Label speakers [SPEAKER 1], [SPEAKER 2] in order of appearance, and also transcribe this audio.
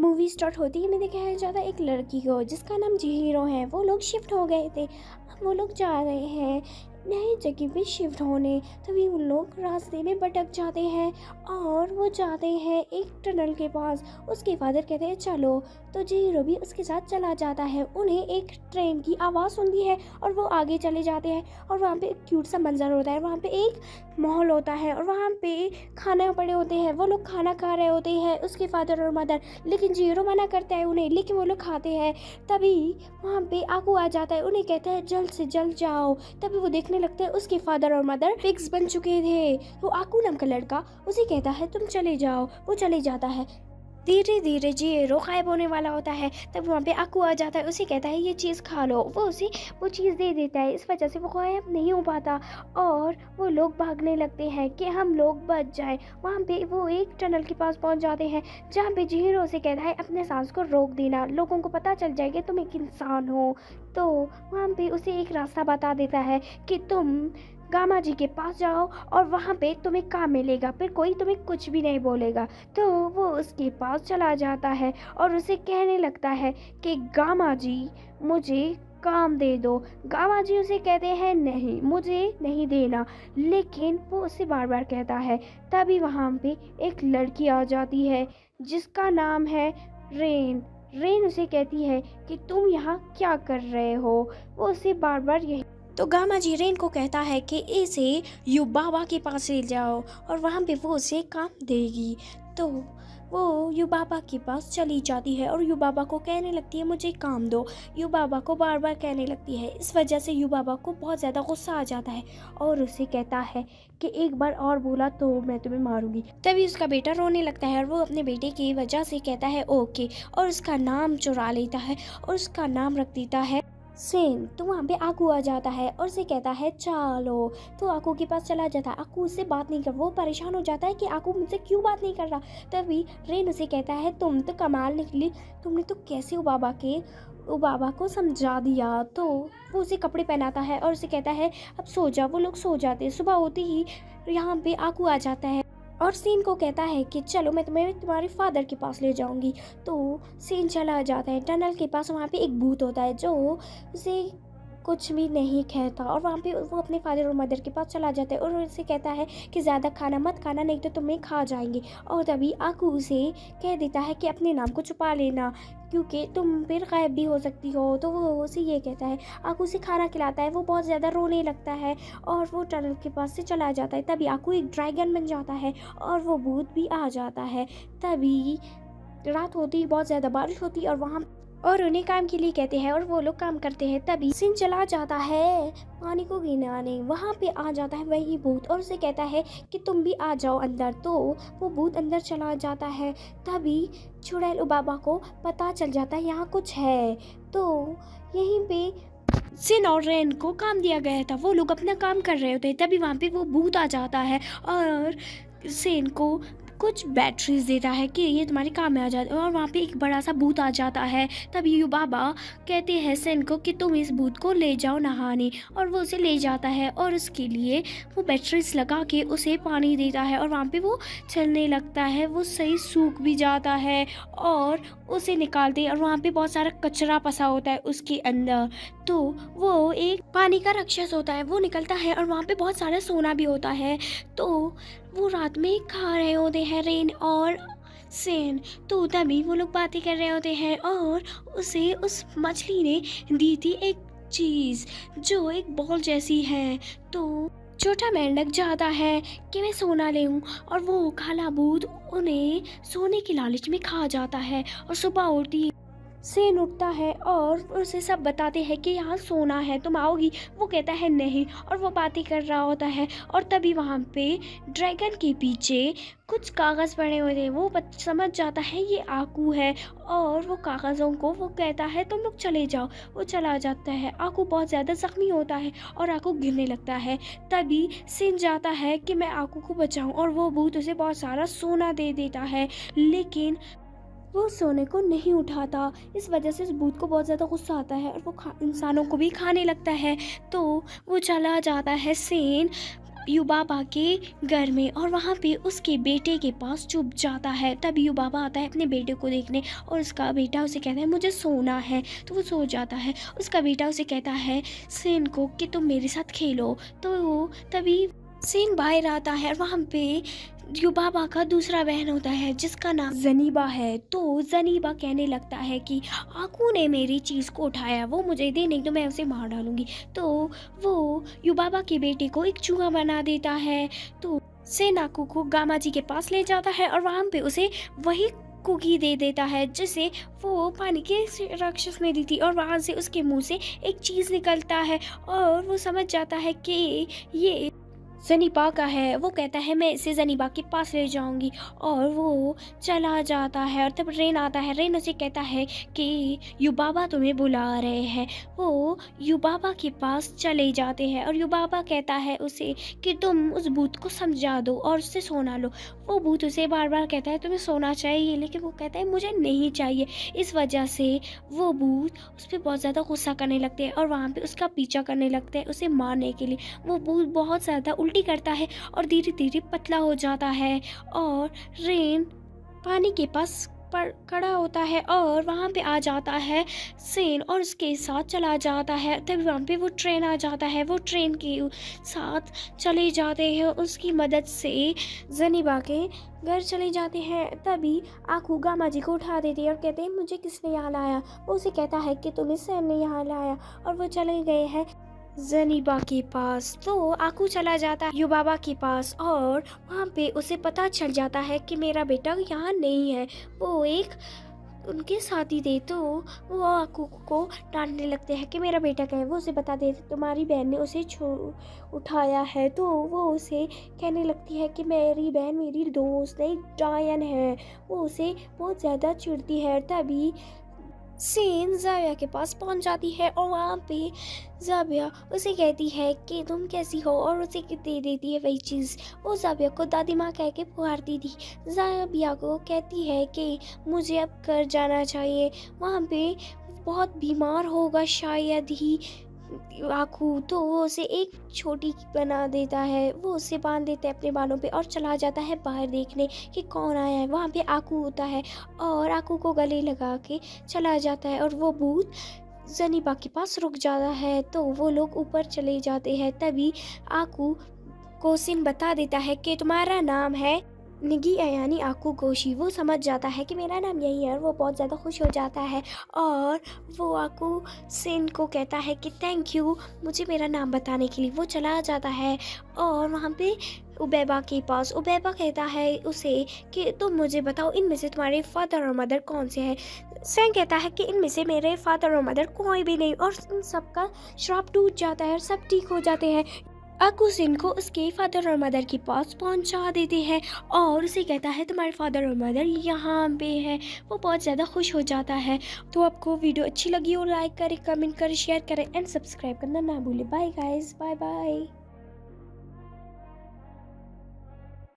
[SPEAKER 1] Movie start होती है, में दिखाया जाता है एक लड़की को जिसका नाम जीरो है। वो लोग शिफ्ट हो गए थे, अब वो लोग जा रहे हैं नई जगह पे शिफ्ट होने। तभी उन लोग रास्ते में भटक जाते हैं और वो जाते हैं एक टनल के पास। उसके फादर कहते हैं चलो, तो जीरो भी उसके साथ चला जाता है। उन्हें एक ट्रेन की आवाज़ सुनती है और वो आगे चले जाते हैं और वहाँ पे एक क्यूट सा मंजर होता है। वहाँ पे एक माहौल होता है और वहाँ पे खाना पड़े होते हैं। वो लोग खाना खा रहे होते हैं, उसके फादर और मदर, लेकिन जीरो मना करता है उन्हें, लेकिन वो लोग खाते हैं। तभी वहाँ पे आकू आ जाता है, उन्हें कहता है जल्द से जल्द जाओ। तभी वो देखने लगते हैं उसके फादर और मदर फिक्स बन चुके थे। तो आकू नाम का लड़का उसे कहता है तुम चले जाओ। वो चले जाता है। धीरे धीरे जीरो गायब होने वाला होता है। तब वहाँ पे आकू आ जाता है, उसे कहता है ये चीज़ खा लो। वो उसे वो चीज़ दे देता है। इस वजह से वो गायब नहीं हो पाता और वो लोग भागने लगते हैं कि हम लोग बच जाएं। वहाँ पे वो एक टनल के पास पहुँच जाते हैं जहाँ पे जीरो से कहता है अपने सांस को रोक देना, लोगों को पता चल जाएगा तुम एक इंसान हो। तो वहाँ पे उसे एक रास्ता बता देता है कि तुम गामा जी के पास जाओ और वहाँ पे तुम्हें काम मिलेगा, फिर कोई तुम्हें कुछ भी नहीं बोलेगा। तो वो उसके पास चला जाता है और उसे कहने लगता है कि गामा जी मुझे काम दे दो। गामा जी उसे कहते हैं नहीं, मुझे नहीं देना, लेकिन वो उससे बार बार कहता है। तभी वहाँ पे एक लड़की आ जाती है जिसका नाम है रेन। रेन उसे कहती है कि तुम यहाँ क्या कर रहे हो। वो उसे बार बार यही तो गामा जी रेन को कहता है कि इसे यू बाबा के पास ले जाओ और वहाँ पे वो उसे काम देगी। तो वो यू बाबा के पास चली जाती है और यू बाबा को कहने लगती है मुझे काम दो। यू बाबा को बार बार कहने लगती है। इस वजह से यू बाबा को बहुत ज़्यादा गुस्सा आ जाता है और उसे कहता है कि एक बार और बोला तो मैं तुम्हें मारूंगी। तभी उसका बेटा रोने लगता है और वो अपने बेटे की वजह से कहता है ओके, और उसका नाम चुरा लेता है और उसका नाम रख देता है सेन। तो वहाँ पे आकू आ जाता है और उसे कहता है चलो। तो आकू के पास चला जाता है। आकू उससे बात नहीं कर, वो परेशान हो जाता है कि आकू मुझसे क्यों बात नहीं कर रहा। तभी रेन उसे कहता है तुम तो कमाल निकली, तुमने तो कैसे उबाबा को समझा दिया। तो वो उसे कपड़े पहनाता है और उसे कहता है अब सो जा। वो लोग सो जाते हैं। सुबह होते ही यहाँ पे आकू आ जाता है और सीन को कहता है कि चलो मैं तुम्हें तुम्हारे फादर के पास ले जाऊंगी। तो सीन चला जाता है टनल के पास। वहाँ पे एक भूत होता है जो उसे कुछ भी नहीं कहता और वहाँ पे वो अपने फादर और मदर के पास चला जाता है और उसे कहता है कि ज़्यादा खाना मत खाना, नहीं तो तुम्हें खा जाएंगे। और तभी आकू उसे कह देता है कि अपने नाम को छुपा लेना क्योंकि तुम फिर गायब भी हो सकती हो। तो वो उसे ये कहता है। आकू उसे खाना खिलाता है। वो बहुत ज़्यादा रोने लगता है और वो टनल के पास से चला जाता है। तभी आकू एक ड्रैगन बन जाता है और वो भूत भी आ जाता है। तभी रात होती, बहुत ज़्यादा बारिश होती और वहाँ और उन्हें काम के लिए कहते हैं और वो लोग काम करते हैं। तभी सीन चला जाता है पानी को गिनाने। वहाँ पे आ जाता है वही भूत और उसे कहता है कि तुम भी आ जाओ अंदर। तो वो भूत अंदर चला जाता है। तभी चुड़ैल बाबा को पता चल जाता है यहाँ कुछ है। तो यहीं पे सिन और रेन को काम दिया गया था, वो लोग अपना काम कर रहे होते हैं। तभी वहाँ पे वो भूत आ जाता है और सेन को कुछ बैटरीज देता है कि ये तुम्हारे काम में आ जाता है और वहाँ पे एक बड़ा सा भूत आ जाता है। तभी यू बाबा कहते हैं सेन को कि तुम इस भूत को ले जाओ नहाने, और वो उसे ले जाता है और उसके लिए वो बैटरीज लगा के उसे पानी देता है और वहाँ पे वो चलने लगता है। वो सही सूख भी जाता है और उसे निकालते हैं और वहाँ पे बहुत सारा कचरा फंसा होता है उसके अंदर। तो वो एक पानी का राक्षस होता है, वो निकलता है और वहाँ पे बहुत सारा सोना भी होता है। तो वो रात में खा रहे होते हैं रेन और सेन। तो तभी वो लोग बातें कर रहे होते हैं और उसे उस मछली ने दी थी एक चीज़ जो एक बॉल जैसी है। तो छोटा मेंढक चाहता है कि मैं सोना ले लूं और वो काला भूत उन्हें सोने के लालच में खा जाता है। और सुबह उठती सेन उठता है और उसे सब बताते हैं कि यहाँ सोना है, तुम आओगी। वो कहता है नहीं और वो बातें कर रहा होता है। और तभी वहाँ पे ड्रैगन के पीछे कुछ कागज़ पड़े हुए थे। वो समझ जाता है ये आकू है और वो कागज़ों को वो कहता है तुम लोग चले जाओ। वो चला जाता है। आकू बहुत ज़्यादा ज़ख्मी होता है और आकू गिरने लगता है। तभी सिन जाता है कि मैं आकू को बचाऊं और वो भूत उसे बहुत सारा सोना दे देता है, लेकिन वो सोने को नहीं उठाता। इस वजह से इस भूत को बहुत ज़्यादा गुस्सा आता है और वो इंसानों को भी खाने लगता है। तो वो चला जाता है सेन युबाबा के घर में और वहाँ पे उसके बेटे के पास छुप जाता है। तब युबाबा आता है अपने बेटे को देखने और उसका बेटा उसे कहता है मुझे सोना है, तो वो सो जाता है। उसका बेटा उसे कहता है सेन को कि तुम मेरे साथ खेलो, तो तभी सेन बाहर आता है और वहाँ पे युबाबा का दूसरा बहन होता है जिसका नाम जनीबा है। तो जनीबा कहने लगता है कि आकू ने मेरी चीज़ को उठाया, वो मुझे दे नहीं तो मैं उसे मार डालूंगी। तो वो युबाबा के बेटे को एक चूहा बना देता है। तो सेन आकू को गामा जी के पास ले जाता है और वहाँ पे उसे वही कुकी दे देता है जिसे वो पानी के राक्षस ने दी थी, और वहाँ से उसके मुंह से एक चीज़ निकलता है और वो समझ जाता है कि ये जनीबा का है। वो कहता है मैं इसे जनीबा के पास ले जाऊंगी, और वो चला जाता है। और तब रेन आता है। रेन उसे कहता है कि युबाबा तुम्हें बुला रहे हैं। वो युबाबा के पास चले जाते हैं और युबाबा कहता है उसे कि तुम उस भूत को समझा दो और उससे सोना लो। वो भूत उसे बार बार कहता है तुम्हें सोना चाहिए, लेकिन वो कहता है मुझे नहीं चाहिए। इस वजह से वो भूत उस पर बहुत ज़्यादा गुस्सा करने लगते हैं और वहाँ पे उसका पीछा करने लगते हैं उसे मारने के लिए। वो भूत बहुत ज़्यादा उल्टी करता है और धीरे धीरे पतला हो जाता है, और रेन पानी के पास पर खड़ा होता है और वहाँ पे आ जाता है सेन और उसके साथ चला जाता है। तभी वहाँ पे वो ट्रेन आ जाता है। वो ट्रेन के साथ चले जाते हैं, उसकी मदद से जनीबा के घर चले जाते हैं। तभी आकू गामा जी को उठा देती है और कहते हैं मुझे किसने यहाँ लाया। वो उसे कहता है कि तुम्हें सेन ने यहाँ लाया, और वो चले गए हैं जनीबा के पास। तो आकू चला जाता है युबाबा के पास और वहाँ पे उसे पता चल जाता है कि मेरा बेटा यहाँ नहीं है, वो एक उनके साथी थे। तो वो आकू को डांटने लगते हैं कि मेरा बेटा क्या है। वो उसे बता देते तुम्हारी बहन ने उसे उठाया है। तो वो उसे कहने लगती है कि मेरी बहन मेरी दोस्त नहीं डायन है। वो उसे बहुत ज़्यादा चिढ़ती है। तभी सेन जाविया के पास पहुंच जाती है और वहाँ पे जाविया उसे कहती है कि तुम कैसी हो, और उसे दे देती है वही चीज़। वो जाविया को दादी माँ कह के पुकारती थी। जाविया को कहती है कि मुझे अब घर जाना चाहिए, वहाँ पे बहुत बीमार होगा शायद ही आकू। तो वो उसे एक छोटी बना देता है, वो उसे बांध देता है अपने बालों पे और चला जाता है बाहर देखने कि कौन आया है। वहाँ पे आकू होता है और आकू को गले लगा के चला जाता है, और वो भूत जनीबा के पास रुक जाता है। तो वो लोग ऊपर चले जाते हैं। तभी आकू को सिन बता देता है कि तुम्हारा नाम है निगी यानी आकू गोशी। वो समझ जाता है कि मेरा नाम यही है और वो बहुत ज़्यादा खुश हो जाता है, और वो आकू सेन को कहता है कि थैंक यू मुझे मेरा नाम बताने के लिए। वो चला जाता है और वहाँ पे उबैबा के पास उबैबा कहता है उसे कि तुम मुझे बताओ इनमें से तुम्हारे फादर और मदर कौन से हैं। सेन कहता है कि इनमें से मेरे फादर और मदर कोई भी नहीं, और इन सबका श्राप टूट जाता है और सब ठीक हो जाते हैं। आकू सेन को उसके फादर और मदर के पास पहुंचा देते हैं और उसे कहता है तुम्हारे फादर और मदर यहाँ पे है। वो बहुत ज़्यादा खुश हो जाता है। तो आपको वीडियो अच्छी लगी हो लाइक करें, कमेंट करें, शेयर करें एंड सब्सक्राइब करना ना भूलें। Bye guys, bye bye.